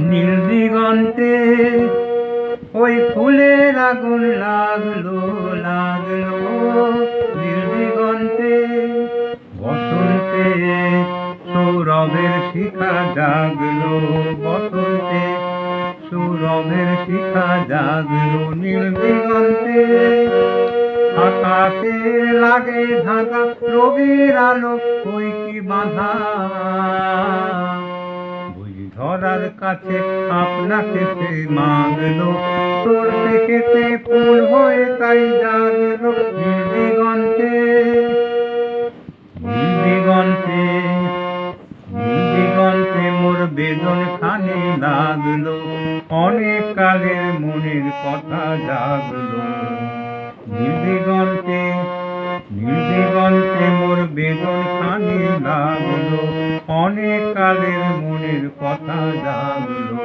নীল দিগন্তে ওই ফুলের আগুন লাগলো লাগলো নীল দিগন্তে বসন্তে সৌরভের শিখা জাগলো বসন্তে সৌরভের শিখা জাগলো নীল দিগন্তে আকাশে লাগে ধাঁধা রবির আলো ওই কি বাঁধা ধরার কাছে আপনাকে সে মাগলো সরষে খেতে ফুল হয়ে তাই জাগলো নীল দিগন্তে নীল দিগন্তে নীল দিগন্তে মোর বেদন খানি লাগলো অনেক কালের মনের কথা জাগলো নীল দিগন্তে নীল দিগন্তে মোর বেদন খানি লাগলো অনেক কালের মনের কথা জাগলো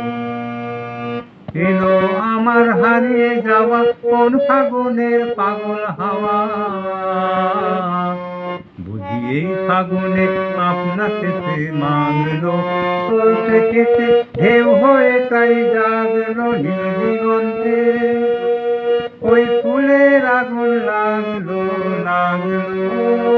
এলো আমার হারিয়ে যাওয়া কোন ফাগুনের পাগল হাওয়া বুঝি এই ফাগুনে আপনাকে সে মাগলো সরষে খেতে ঢেউ হয়ে তাই জাগলো নীল দিগন্তে ওই ফুলের আগুন লাগলো লাগলো